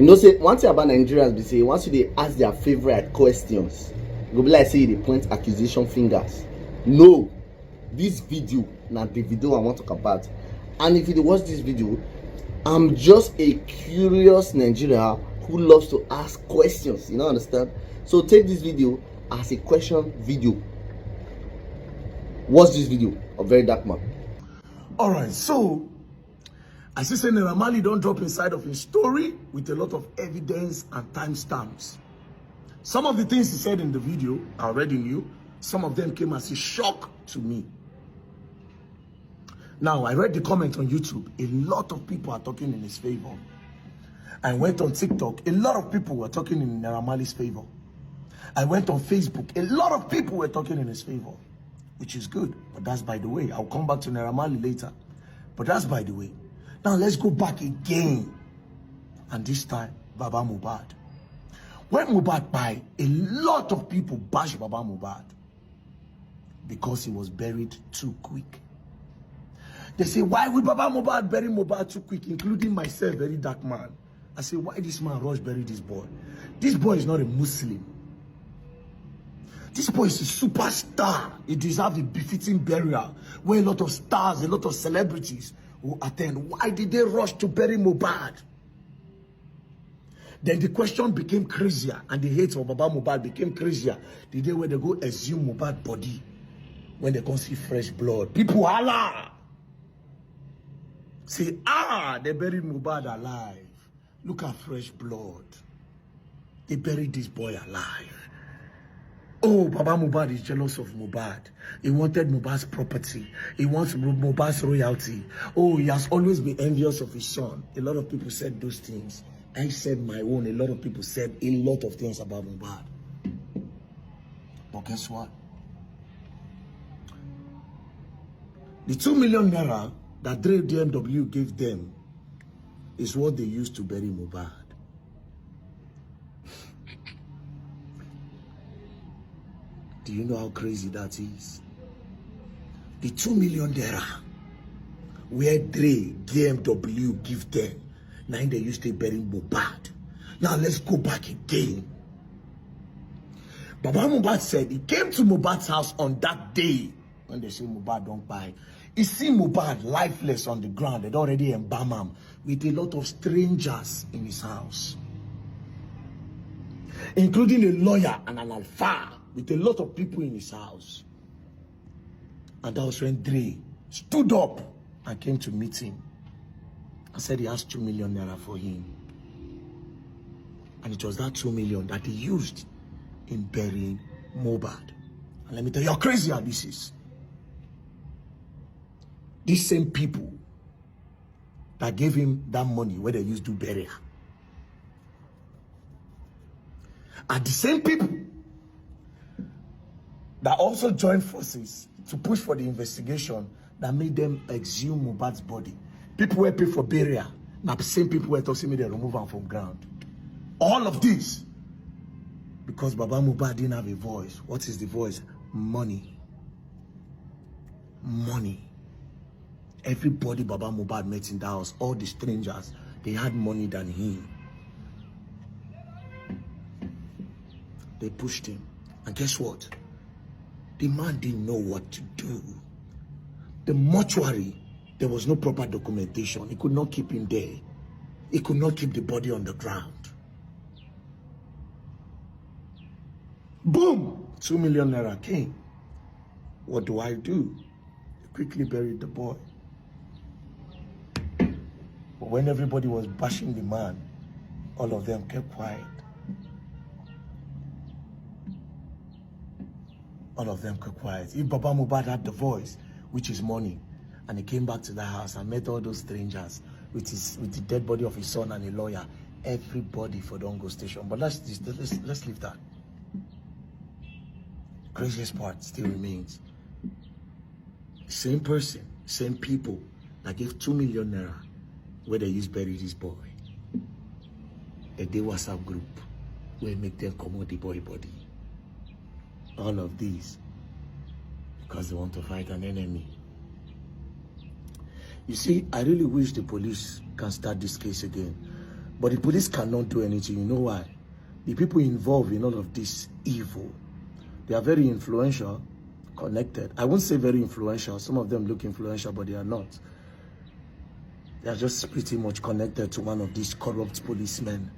You know, say one thing about Nigerians be say once they ask their favorite questions, go be like say they point accusation fingers. No, this video na the video I want to talk about, and if you watch this video, I'm just a curious Nigerian who loves to ask questions. You know, understand? So take this video as a question video. Watch this video of Verydarkman. All right, so I see saying Naira don't drop inside of his story with a lot of evidence and timestamps. Some of the things he said in the video I already knew. Some of them came as a shock to me. Now, I read the comment on YouTube. A lot of people are talking in his favor. I went on TikTok. A lot of people were talking in Naira favor. I went on Facebook. A lot of people were talking in his favor, which is good. But that's by the way. I'll come back to Naira later. But that's by the way. Now, let's go back again. And this time, Baba Mohbad. When Mohbad died, a lot of people bashed Baba Mohbad because he was buried too quick. They say, why would Baba Mohbad bury Mohbad too quick, including myself, Verydarkman? I say, why this man rush bury this boy? This boy is not a Muslim. This boy is a superstar. He deserves a befitting burial where a lot of stars, a lot of celebrities will attend. Why did they rush to bury Mohbad? Then the question became crazier, and the hate for Baba Mohbad became crazier. The day where they go exhume Mohbad body, when they come see fresh blood, people holla. Say, they buried Mohbad alive. Look at fresh blood. They buried this boy alive. Oh, Baba Mohbad is jealous of Mohbad. He wanted Mohbad's property. He wants Mohbad's royalty. Oh, he has always been envious of his son. A lot of people said those things. I said my own. A lot of people said a lot of things about Mohbad. But guess what? The 2 million naira that Dre and DMW gave them is what they used to bury Mohbad. Do you know how crazy that is? The 2 million naira where Dre, DMW give them, now they used to bury Mohbad. Now let's go back again. Baba Mohbad said he came to Mohbad's house on that day when they say Mohbad don't buy. He see Mohbad lifeless on the ground. They'd already embalmed him with a lot of strangers in his house, including a lawyer and an alpha, with a lot of people in his house. And that was when Dre stood up and came to meet him and said he has 2 million naira for him. And it was that 2 million that he used in burying Mohbad. And let me tell you how crazy how this is. These same people that gave him that money where they used to bury her are the same people that also joined forces to push for the investigation that made them exhume Mohbad's body. People were paid for burial. Now the same people were talking me they remove him from ground. All of this because Baba Mohbad didn't have a voice. What is the voice? Money. Money. Everybody Baba Mohbad met in the house, all the strangers, they had money than him. They pushed him. And guess what? The man didn't know what to do. The mortuary, there was no proper documentation. He could not keep him there. He could not keep the body on the ground. Boom! 2 million naira came. What do I do? They quickly buried the boy. But when everybody was bashing the man, all of them kept quiet. All of them kept quiet. If Baba Mohbad had the voice, which is money, and he came back to the house and met all those strangers with the dead body of his son and a lawyer, everybody for Dongo Station. But let's leave that. Craziest part still remains. Same person, same people that gave 2 million naira where they used bury this boy. A day WhatsApp group where make them come out the boy body. All of these because they want to fight an enemy. You see, I really wish the police can start this case again. But the police cannot do anything. You know why? The people involved in all of this evil, they are very influential, connected. I won't say very influential. Some of them look influential, but they are not. They are just pretty much connected to one of these corrupt policemen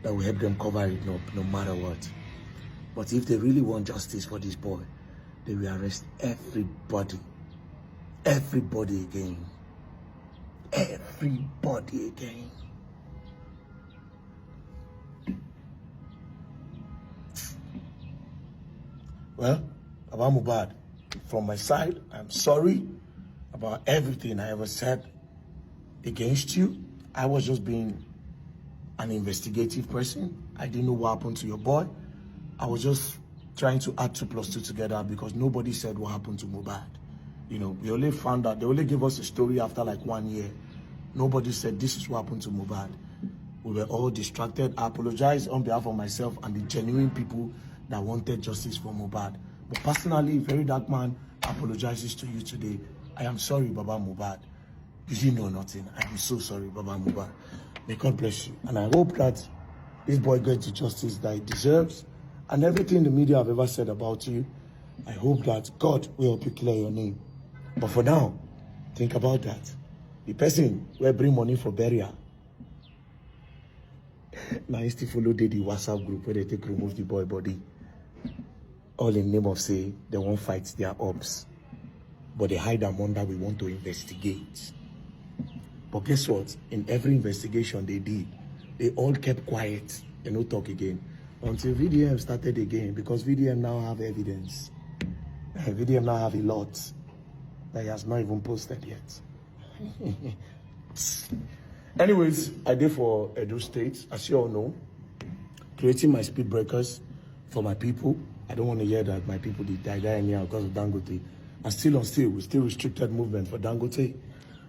that will help them cover it up no matter what. But if they really want justice for this boy, they will arrest everybody. Everybody again. Everybody again. Well, about Mohbad, from my side, I'm sorry about everything I ever said against you. I was just being an investigative person. I didn't know what happened to your boy. I was just trying to add 2 + 2 together because nobody said what happened to Mohbad. You know, we only found out, they only gave us a story after like 1 year. Nobody said this is what happened to Mohbad. We were all distracted. I apologize on behalf of myself and the genuine people that wanted justice for Mohbad. But personally, Verydarkman apologizes to you today. I am sorry, Baba Mohbad. You didn't know nothing. I am so sorry, Baba Mohbad. May God bless you. And I hope that this boy gets the justice that he deserves. And everything the media have ever said about you, I hope that God will help you clear your name. But for now, think about that. The person will bring money for burial. Now he still follow the WhatsApp group where they take remove the boy body. All in the name of say they won't fight their ops. But they hide them under we want to investigate. But guess what? In every investigation they did, they all kept quiet. They no talk again. Until VDM started again, because VDM now have evidence. VDM now have a lot that he has not even posted yet. Anyways, I did for Edo State, as you all know, creating my speed breakers for my people. I don't want to hear that my people did die anyhow because of Dangote. And still on still, we still restricted movement for Dangote.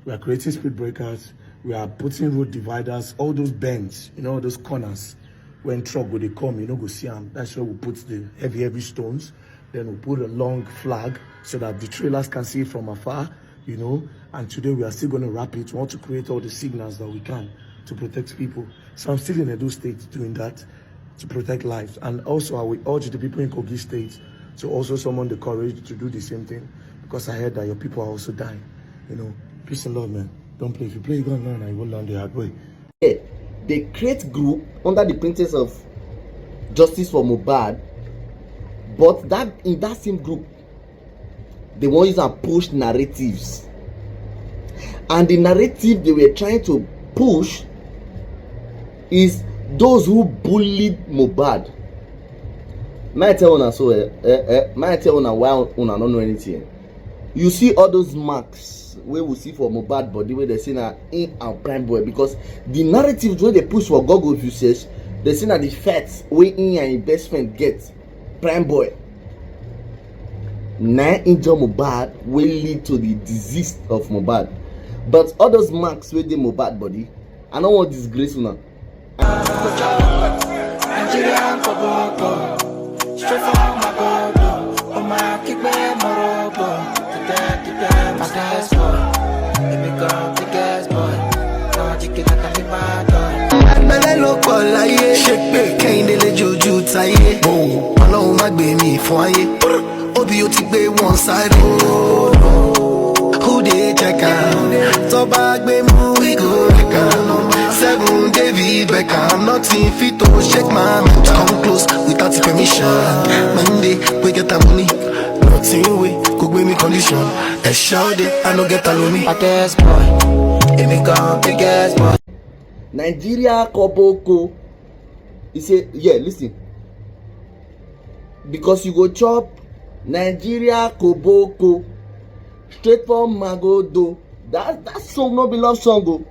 We are creating speed breakers. We are putting road dividers, all those bends, you know, those corners. When truck go they come, you know, go see them. That's where we put the heavy stones. Then we put a long flag so that the trailers can see it from afar, you know. And today we are still going to wrap it. We want to create all the signals that we can to protect people. So I'm still in Edo State doing that to protect lives. And also I will urge the people in Kogi State to also summon the courage to do the same thing, because I heard that your people are also dying. You know, peace and love, man. Don't play. If you play, you're going to learn and you will learn the hard way. Yeah, they create group under the pretense of justice for Mohbad, but that in that same group, they want to use and push narratives. And the narrative they were trying to push is those who bullied Mohbad. May I tell una so? May I tell una why una don't know anything? You see all those marks where we see for Mohbad body where they say na in and prime boy, because the narrative where they push for Google usage, they say na the facts where in and his best friend get prime boy. Na injure Mohbad will lead to the disease of Mohbad. But all those marks where they Mohbad body, I don't want disgrace una. Who they check out? So back me we go back out. 7 David Beckham, nothing fit to shake my man. Come close without permission. Monday we get the money. Nothing we could give me condition. A shout it, I no get alone me. Biggest boy, it become biggest boy. Nigeria Koboko. He say, yeah, listen. Because you go chop Nigeria Koboko straight from Magodo. That song no be love song, go.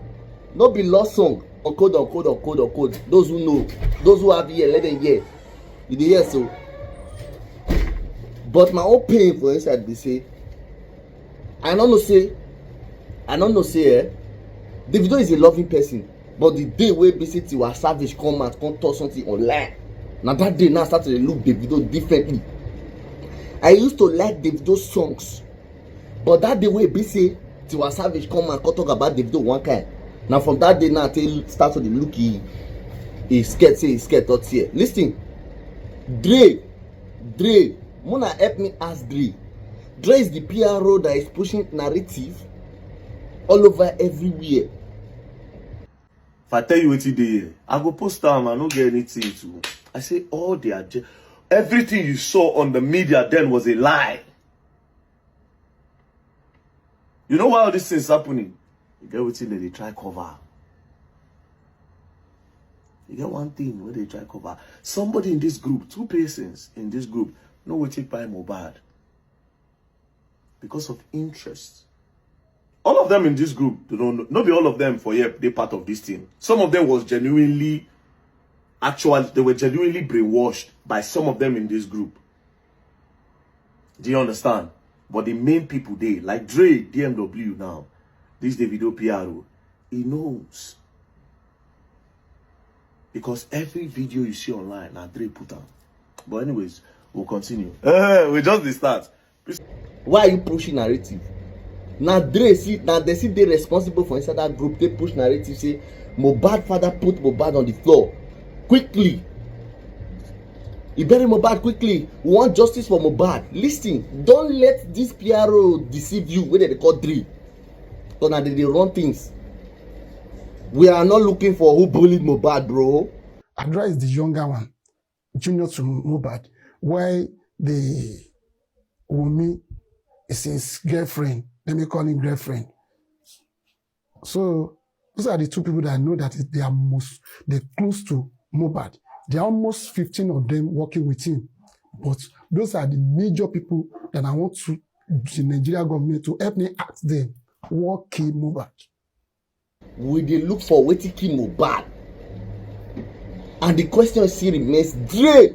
No be love song. Uncode. Those who know, those who have ear, let them hear. You dey hear so. But my own pain for inside be say, I don't know say, Davido is a loving person. But the day where basically was Savage come out, come talk something online. Now that day now start to look Davido differently. I used to like Davido's songs, but that day where basically Tiwa Savage come and talk about Davido one kind. Now from that day now till start to the look he scared, say he scared out here. Listen, Dre, Mona help me ask Dre. Dre is the PRO that is pushing narrative all over everywhere. If I tell you what today, I go post am, I no get anything to. I say all the everything you saw on the media then was a lie. You know why all this things happening? You get what they try cover. You get one thing where they try cover. Somebody in this group, 2 persons in this group, know what take by Mohbad because of interest. All of them in this group, they don't know. Not be all of them for here, they part of this team. Some of them was genuinely, they were genuinely brainwashed by some of them in this group. Do you understand? But the main people they, like Dre, DMW now, this Davido PRO, he knows. Because every video you see online, now Dre put on. But anyways, we'll continue. We just the start. Why are you pushing narrative? Now Dre see, now they see they responsible for inside that group. They push narrative, say Mohbad father put Mohbad on the floor quickly. He bury Mohbad quickly. We want justice for Mohbad. Listen, don't let this PRO deceive you when they call Dre. Because now they run things. We are not looking for who bullied Mohbad, bro. Adra is the younger one, junior to Mohbad, while the Wumi is his girlfriend. Let me call him girlfriend. So those are the 2 people that I know that they're close to Mohbad. There are almost 15 of them working with him. But those are the major people that I want to the Nigeria government to help me ask them what killed Mohbad. We dey look for wetin kill Mohbad, and the question still remains Dre.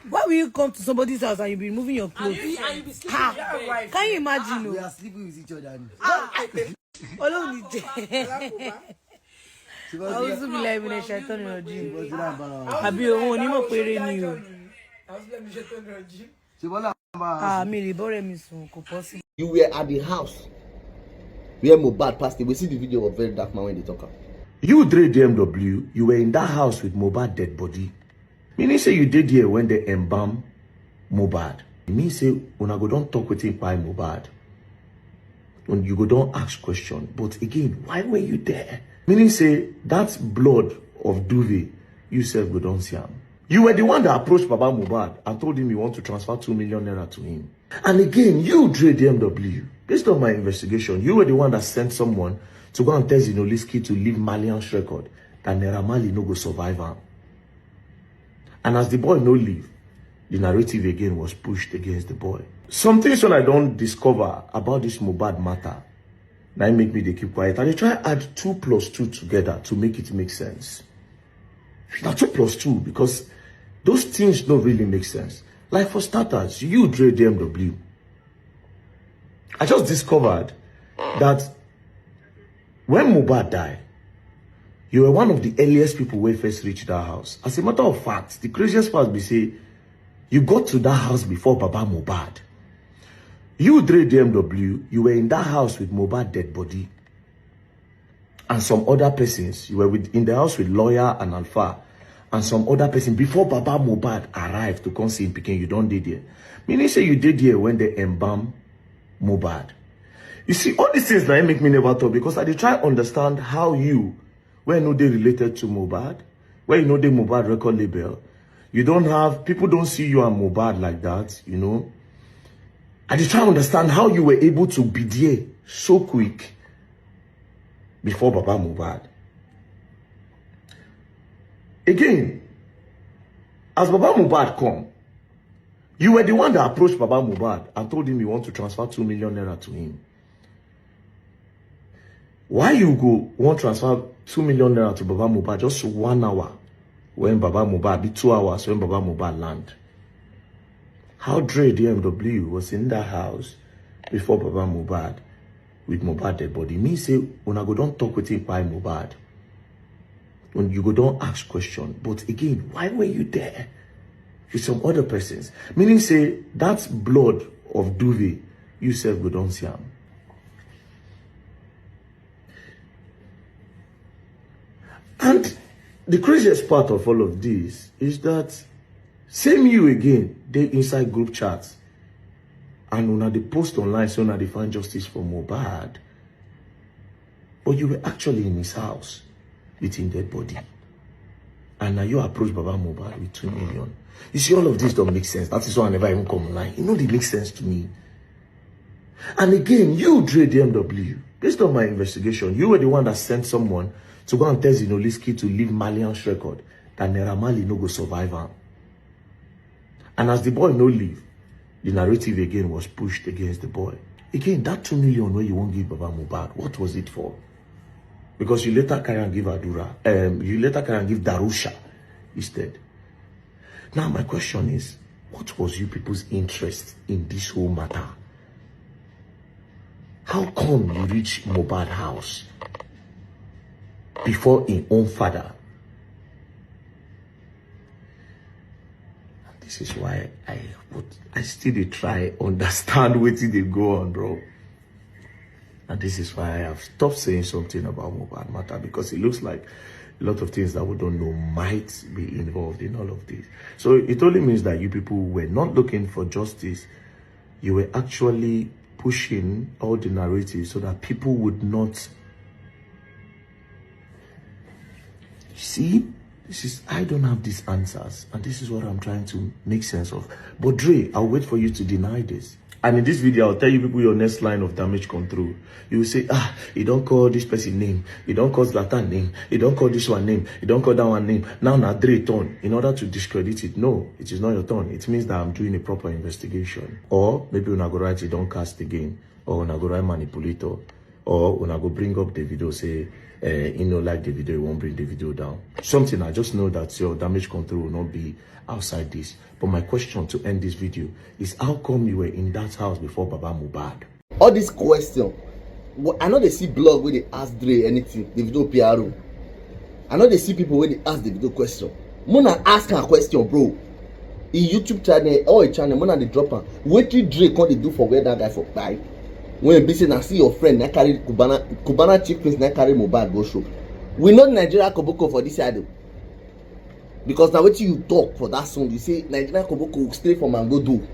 Why will you come to somebody's house and you be removing your clothes? And you be sleeping with your wife. Can you imagine? We are sleeping with each other. Ọlọ́run ní jẹ́. Àwọn tó bí láì bí ní ṣàtọ́ ní ọdún. Àbí òun onímọ̀ péré ni o. Mi lè bọ́rẹ̀ mi sùn, kò possible. You were at the house where Mohbad passed away. See the video of Verydarkman when they talk. You, Dre DMW, you were in that house with Mohbad dead body. Meaning say you did here when they embalm Mohbad. It means say when I go don't talk with him by Mohbad. When you go don't ask question. But again, why were you there? Meaning say that's blood of Duve. You self go don't see him. You were the one that approached Baba Mohbad and told him you want to transfer 2 million naira to him. And again, you, Dre DMW, based on my investigation, you were the one that sent someone to go and tell Zinoliski to leave Malian's record that Naira Marley no go survive him. And as the boy no leave, the narrative again was pushed against the boy. Some things when I don't discover about this Mohbad matter, now make me they keep quiet. And they try to add 2 plus 2 together to make it make sense. Now 2 plus 2, because those things don't really make sense. Like for starters, you, Dre DMW, I just discovered that when Mohbad died, you were one of the earliest people who first reached that house. As a matter of fact, the craziest part be say, you got to that house before Baba Mohbad. You, Dre DMW, you were in that house with Mohbad dead body. And some other persons, you were in the house with Lawyer and Alpha. And some other person before Baba Mohbad arrived to come see him picking, you don't did here. Meaning say you did here when they embalm Mohbad. You see, all these things that make me never talk because I try to understand how you, when you know they related to Mohbad, when you know they Mohbad record label, you don't have, people don't see you and Mohbad like that, you know. I try to understand how you were able to be there so quick before Baba Mohbad. Again, as Baba Mohbad come, you were the one that approached Baba Mohbad and told him you want to transfer 2 million naira to him. Why you go want to transfer 2 million naira to Baba Mohbad just 1 hour when Baba Mohbad, be 2 hours when Baba Mohbad land? How Dre DMW was in that house before Baba Mohbad with Mohbad dead body. Me say, when I go don't talk with him by Mohbad. When you go don't ask question. But again, why were you there with some other persons? Meaning say, that's blood of Duve. You self go don't see him. And the craziest part of all of this is that same you again, they inside group chats. And when they post online, so now they find justice for Mohbad. But you were actually in his house with his dead body. And now you approach Baba Mohbad with 2 million. You see, all of this don't make sense. That is why I never even come online. You know, they make sense to me. And again, you, Dre and DMW, based on my investigation, you were the one that sent someone to go and tell Zinoliski to leave Malian's record that Naira Marley no go survive him. And as the boy no leave, the narrative again was pushed against the boy. Again, that 2 million where you won't give Baba Mohbad, what was it for? Because you later carry and give Adura, you later carry and give Darusha instead. Now my question is, what was you people's interest in this whole matter? How come you reach Mohbad house before his own father? This is why I still dey try understand what they go on, bro. And this is why I have stopped saying something about Mohbad matter, because it looks like a lot of things that we don't know might be involved in all of this. So it only means that you people were not looking for justice. You were actually pushing all the narratives so that people would not see. This is, I don't have these answers, and this is what I'm trying to make sense of. But Dre, I'll wait for you to deny this. And in this video, I'll tell you people your next line of damage control. You will say, you don't call this person name, you don't call Zlatan name, you don't call this one name, you don't call that one name. Now Dre turn, in order to discredit it. No, it is not your turn. It means that I'm doing a proper investigation. Or maybe when I go write, you don't cast again. Or when I go write manipulator. Or when I go bring up the video, say, like the video, you won't bring the video down. Something, I just know that your damage control will not be outside this. But my question to end this video is, how come you were in that house before Baba Mohbad? All this question, I know they see blog where they ask Dre anything, the video PRO. I know they see people where they ask the video question. Mona ask her question, bro. In YouTube channel or a channel, Mona they drop her. What did Dre come to do for where that guy for buy? When you say, I see your friend, I carry Cubana chief prince, I carry Mohbad go show. We know Nigeria Koboko for this side. Because now what you talk for that song, you say Nigeria Koboko will stay from and go do.